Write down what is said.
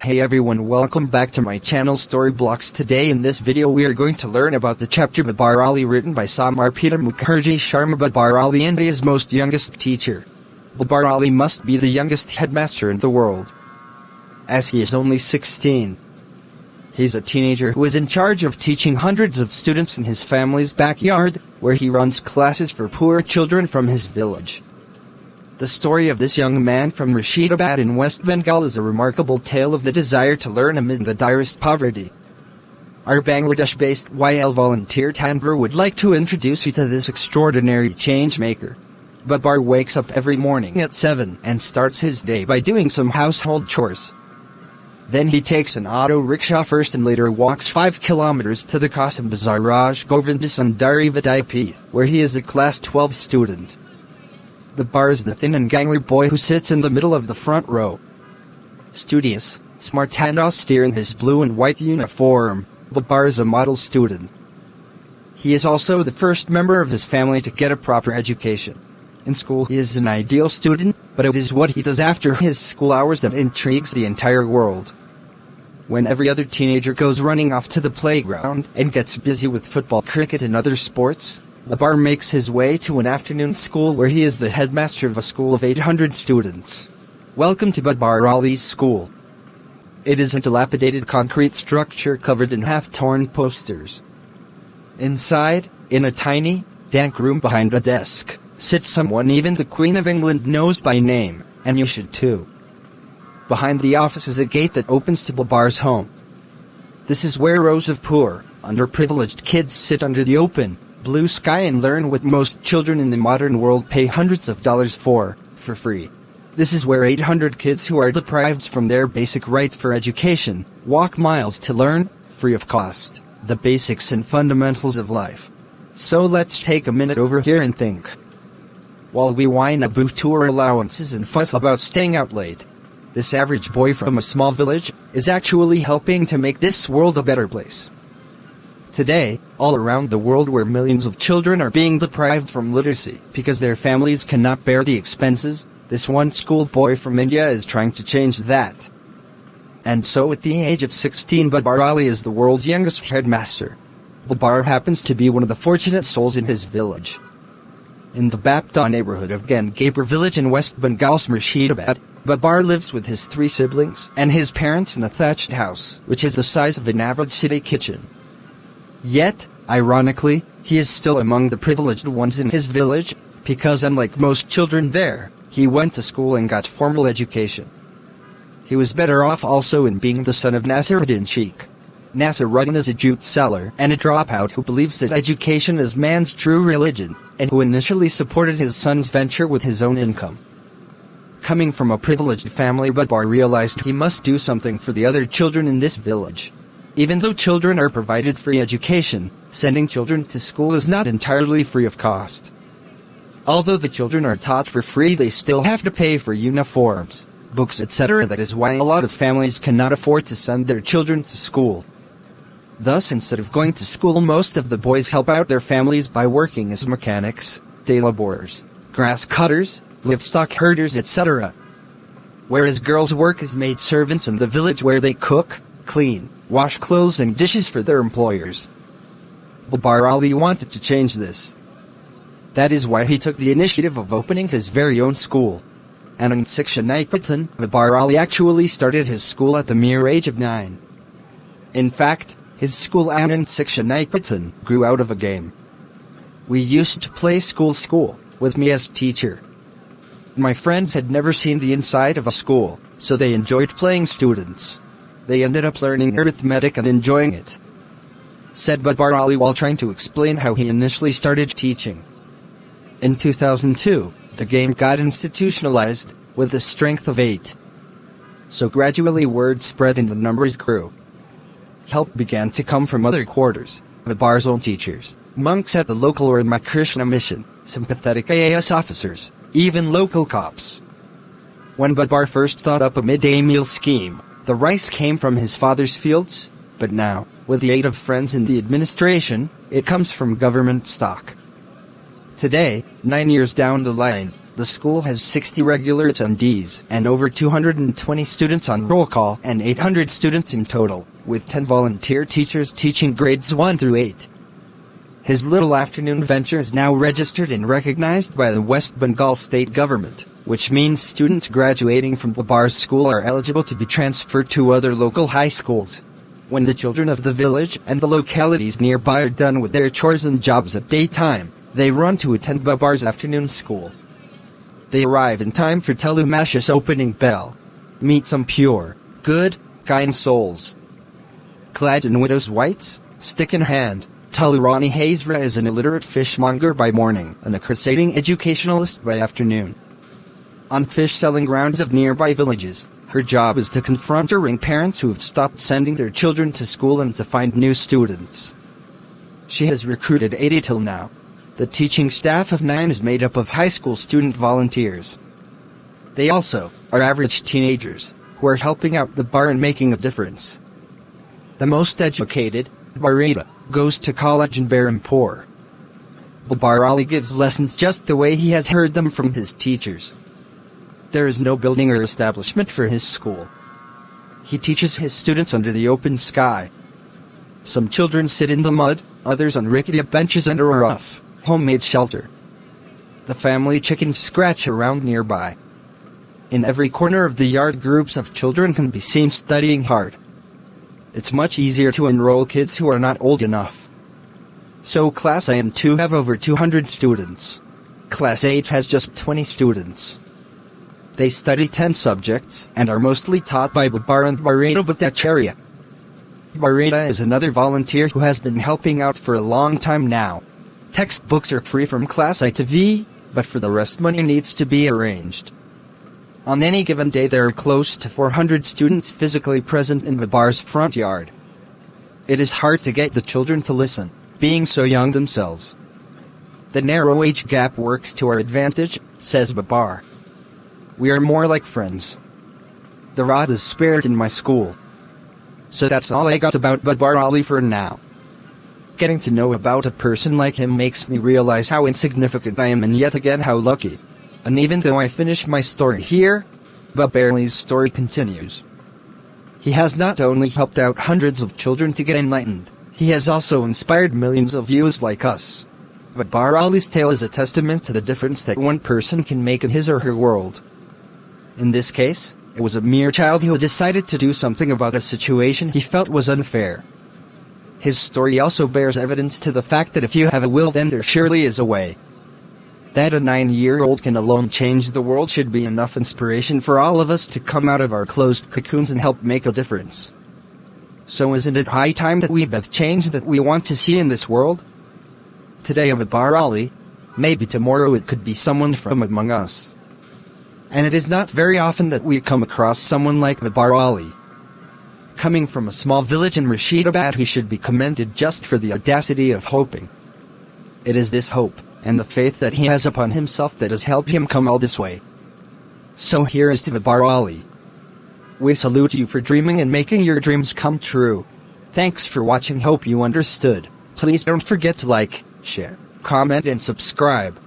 Hey everyone, welcome back to my channel Storyblocks. Today in this video we are going to learn about the chapter Babar Ali written by Samarpita Mukherjee Sharma. Babar Ali, India's most youngest teacher. Babar Ali must be the youngest headmaster in the world, as he is only 16. He's a teenager who is in charge of teaching hundreds of students in his family's backyard, where he runs classes for poor children from his village. The story of this young man from Rashidabad in West Bengal is a remarkable tale of the desire to learn amid the direst poverty. Our Bangladesh-based YL volunteer Tanvir would like to introduce you to this extraordinary change-maker. Babar wakes up every morning at 7 and starts his day by doing some household chores. Then he takes an auto rickshaw first and later walks 5 kilometers to the Qasim Bazar Raj Govindasundari Vidyapith, where he is a class 12 student. Babar is the thin and gangly boy who sits in the middle of the front row. Studious, smart and austere in his blue and white uniform, Babar is a model student. He is also the first member of his family to get a proper education. In school he is an ideal student, but it is what he does after his school hours that intrigues the entire world. When every other teenager goes running off to the playground and gets busy with football, cricket and other sports, Babar makes his way to an afternoon school where he is the headmaster of a school of 800 students. Welcome to Babar Ali's school. It is a dilapidated concrete structure covered in half-torn posters. Inside, in a tiny, dank room behind a desk, sits someone even the Queen of England knows by name, and you should too. Behind the office is a gate that opens to Babar's home. This is where rows of poor, underprivileged kids sit under the open, blue sky and learn what most children in the modern world pay hundreds of dollars for free. This is where 800 kids who are deprived from their basic right for education, walk miles to learn, free of cost, the basics and fundamentals of life. So let's take a minute over here and think. While we whine about tour allowances and fuss about staying out late, this average boy from a small village is actually helping to make this world a better place. Today, all around the world where millions of children are being deprived from literacy because their families cannot bear the expenses, this one schoolboy from India is trying to change that. And so at the age of 16 Babar Ali is the world's youngest headmaster. Babar happens to be one of the fortunate souls in his village. In the Bapta neighborhood of Gangapur village in West Bengal's Murshidabad, Babar lives with his 3 siblings and his parents in a thatched house, which is the size of an average city kitchen. Yet, ironically, he is still among the privileged ones in his village, because unlike most children there, he went to school and got formal education. He was better off also in being the son of Nasiruddin Sheikh. Nasiruddin is a jute seller and a dropout who believes that education is man's true religion, and who initially supported his son's venture with his own income. Coming from a privileged family, Babar realized he must do something for the other children in this village. Even though children are provided free education, sending children to school is not entirely free of cost. Although the children are taught for free, they still have to pay for uniforms, books, etc. That is why a lot of families cannot afford to send their children to school. Thus, instead of going to school, most of the boys help out their families by working as mechanics, day laborers, grass cutters, livestock herders, etc. Whereas girls work as maid servants in the village where they cook, clean, wash clothes and dishes for their employers. Babar Ali wanted to change this. That is why he took the initiative of opening his very own school. Anand Shiksha Niketan, Babar Ali actually started his school at the mere age of 9. In fact, his school Anand Shiksha Niketan grew out of a game. We used to play school with me as teacher. My friends had never seen the inside of a school, so they enjoyed playing students. They ended up learning arithmetic and enjoying it, said Babar Ali while trying to explain how he initially started teaching. In 2002, the game got institutionalized, with a strength of 8. So gradually word spread and the numbers grew. Help began to come from other quarters, Babar's own teachers, monks at the local Ramakrishna mission, sympathetic IAS officers, even local cops. When Babar first thought up a midday meal scheme, the rice came from his father's fields, but now, with the aid of friends in the administration, it comes from government stock. Today, 9 years down the line, The school has 60 regular attendees and over 220 students on roll call and 800 students in total, with 10 volunteer teachers teaching grades 1 through 8. His little afternoon venture is now registered and recognized by the West Bengal state government, which means students graduating from Babar's school are eligible to be transferred to other local high schools. When the children of the village and the localities nearby are done with their chores and jobs at daytime, they run to attend Babar's afternoon school. They arrive in time for Telumash's opening bell. Meet some pure, good, kind souls. Clad in widow's whites, stick in hand, Tulurani Hazra is an illiterate fishmonger by morning and a crusading educationalist by afternoon. On fish-selling grounds of nearby villages, her job is to confront erring parents who have stopped sending their children to school and to find new students. She has recruited 80 till now. The teaching staff of 9 is made up of high school student volunteers. They also are average teenagers who are helping out the bar and making a difference. The most educated, Barita, goes to college in Berhampur. Babar Ali gives lessons just the way he has heard them from his teachers. There is no building or establishment for his school. He teaches his students under the open sky. Some children sit in the mud, others on rickety benches under a rough, homemade shelter. The family chickens scratch around nearby. In every corner of the yard, groups of children can be seen studying hard. It's much easier to enroll kids who are not old enough. So Class A and 2 have over 200 students. Class 8 has just 20 students. They study 10 subjects and are mostly taught by Babar and Barita Bhattacharya. Barita is another volunteer who has been helping out for a long time now. Textbooks are free from Class A to V, but for the rest money needs to be arranged. On any given day there are close to 400 students physically present in Babar's front yard. It is hard to get the children to listen, being so young themselves. The narrow age gap works to our advantage, says Babar. We are more like friends. The rod is spared in my school. So that's all I got about Babar Ali for now. Getting to know about a person like him makes me realize how insignificant I am and yet again how lucky. And even though I finish my story here, Babar Ali's story continues. He has not only helped out hundreds of children to get enlightened, he has also inspired millions of youths like us. Babar Ali's tale is a testament to the difference that one person can make in his or her world. In this case, it was a mere child who decided to do something about a situation he felt was unfair. His story also bears evidence to the fact that if you have a will, then there surely is a way. That a 9-year-old can alone change the world should be enough inspiration for all of us to come out of our closed cocoons and help make a difference. So isn't it high time that we be the change that we want to see in this world? Today I'm Babar Ali, maybe tomorrow it could be someone from among us. And it is not very often that we come across someone like Babar Ali. Coming from a small village in Rashidabad, he should be commended just for the audacity of hoping. It is this hope and the faith that he has upon himself that has helped him come all this way. So here is to Babar Ali. We salute you for dreaming and making your dreams come true. Thanks for watching. Hope you understood. Please don't forget to like, share, comment and subscribe.